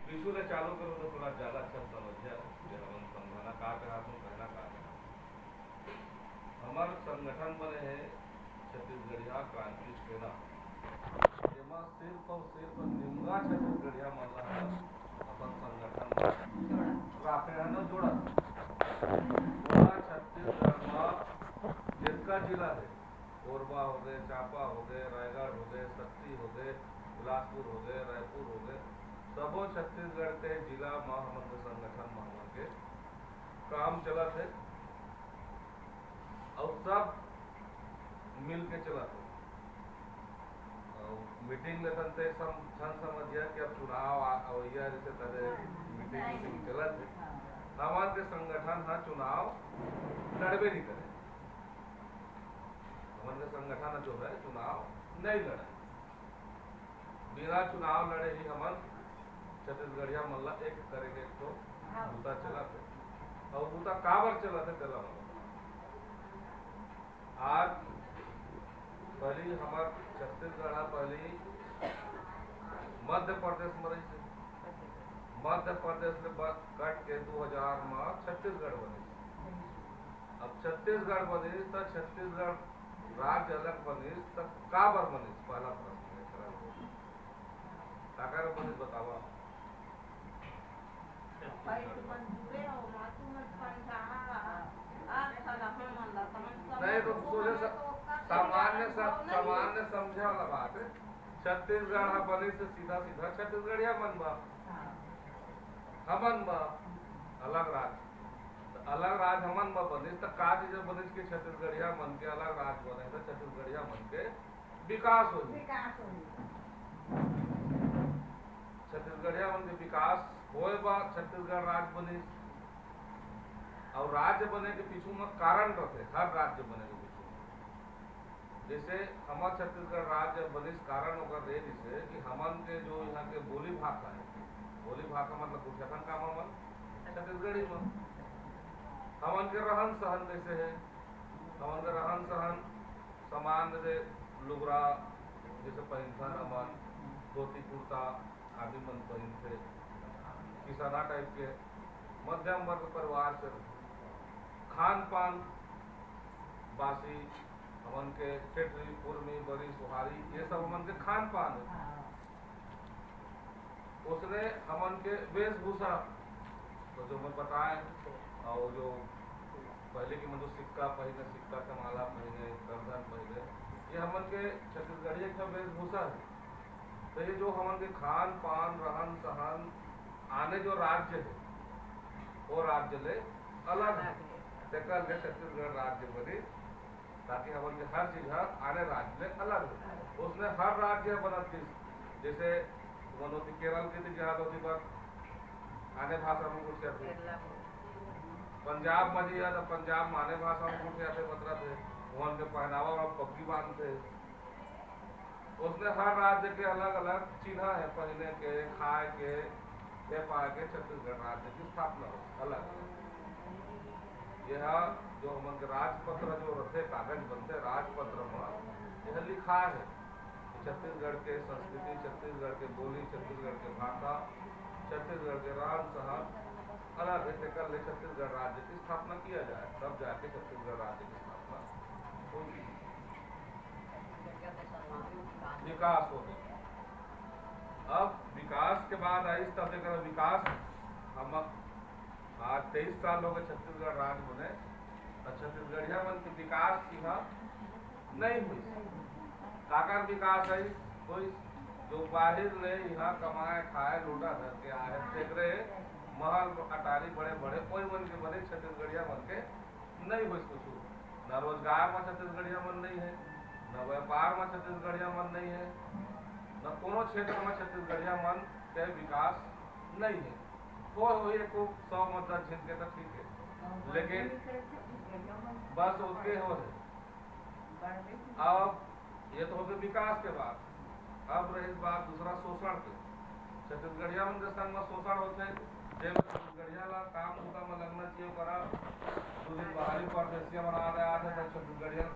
विशु ने चालू करो तो थोड़ा ज्यादा अच्छा समझ जाए कि हम समझाना का कहा तुम कहना का कहा। हमार संगठन बने हैं छत्तीसगढ़िया क्रांति सेना, एमा सिर्फ और सिर्फ निमगा छत्तीसगढ़िया मन ला अपन संगठन राखे न जोड़ा। पूरा छत्तीसगढ़ में जितना जिला है, कोरबा हो गए, चांपा हो गए, रायगढ़ हो गए, शक्ति हो गए, बिलासपुर हो गए, रायपुर हो गए, सबो छत्तीसगढ़ के जिला महामंत्र संगठन महामंत्र के काम चलत है और सब मिल के चलत है। मीटिंग में तन समझिया कि अब चुनाव अवैया जैसे तरह मीटिंग चलत है। हमारे के संगठन हाँ चुनाव लड़बे नहीं करे, हमारे संगठन जो है चुनाव नहीं लड़े, बिना चुनाव लड़े ही हम छत्तीसगढ़िया मल्ला एक करेंगे तो बूता चला थे और बूता काबर चला थे चला आज पहली हमार छत्तीसगढ़ पहली मध्य प्रदेश में रही थी, मध्य प्रदेश में कट के 2000 में छत्तीसगढ़ बनी। अब छत्तीसगढ़ बनी तो छत्तीसगढ़ राज्य अलग बनी तब काबर बनी, पहला प्रश्न काकर बनी बतावा। नहीं तो सामान्य समझे वाला बात है। छत्तीसगढ़ बनी से सीधा सीधा छत्तीसगढ़िया मन बा, हमन बा अलग राज्य, अलग राज्य हमन बा बनी तो का चीज बनी के छत्तीसगढ़िया मन के अलग राज्य बने तो छत्तीसगढ़िया मन के विकास हो, छत्तीसगढ़िया मन के विकास होए बा छत्तीसगढ़ राज्य बनी। और राज्य बने के पीछू में कारण रहते, हर राज्य बने के पीछू जैसे हमार छत्तीसगढ़ राज्य बने कारण होकर रहे जिसे कि हमन के जो यहाँ के बोली भाषा है, बोली भाषा मतलब कुछ ऐसा काम हमन छत्तीसगढ़ी में हमन के रहन सहन जैसे है, हमन के रहन सहन समान जैसे लुगरा जैसे पहनथन हमन धोती कुर्ता आदि मन पहनते, किसाना टाइप के मध्यम वर्ग परिवार से खान पान बासी हमन के ठेठरी कुर्मी बड़ी सुहारी ये सब हमन के खान पान है। उसने हमन के वेशभूषा तो जो मैं बताए और जो पहले की मतलब सिक्का पहने, सिक्का का माला पहने, गर्दन पहने, ये हमन के छत्तीसगढ़ी का वेशभूषा है। तो ये जो हमन के खान पान रहन सहन आने जो राज्य है वो राज्य ले अलग है, छत्तीसगढ़ राज्य बने ताकि हमन के हर चीज आने राज्य ले अलग है। उसने हर राज्य बनत जैसे मनोती केरल की जहाज होती पर आने भाषा में कुछ कहते, पंजाब में जी तो पंजाब में आने भाषा में कुछ कहते मतलब है, वहाँ के पहनावा और पग्गी बांधते। उसने हर राज्य के अलग अलग चिन्ह है पहने के, खाए के, ये पाए के छत्तीसगढ़ राज्य की स्थापना हो अलग। यह जो हमन के राजपत्र जो रहते कागज बनते राजपत्र में यह लिखा है कि छत्तीसगढ़ के संस्कृति, छत्तीसगढ़ के बोली, छत्तीसगढ़ के भाषा, छत्तीसगढ़ के रहन सहन अलग है, कर ले छत्तीसगढ़ राज्य की स्थापना किया जाए तब जाके छत्तीसगढ़ राज्य की स्थापना होगी, विकास होगा। अब विकास के बाद आई तब देखकर विकास हम आज 23 साल हो गए छत्तीसगढ़ राज्य बने और छत्तीसगढ़िया मन की विकास की नहीं हुई। काकर विकास है कोई जो बाहर ले यहाँ कमाए खाए लूटा धर के आए देख रहे महल अटारी बड़े बड़े कोई मन के बने छत्तीसगढ़िया मन के नहीं हुई कुछ, न रोजगार में छत्तीसगढ़िया मन नहीं है, न व्यापार में छत्तीसगढ़िया मन नहीं है, न कोनो क्षेत्र में छत्तीसगढ़िया मन के विकास नहीं है। तो को 100 मतलब झिनके तो ठीक है लेकिन बस उसके हो रहे। अब ये तो हो गए विकास के बाद, अब रही बात दूसरा शोषण के। छत्तीसगढ़िया मन के संग में शोषण होते छत्तीसगढ़िया ला काम होता में लगना चाहिए करा, दूसरी बाहरी परदेशिया बना रहे आते छत्तीसगढ़िया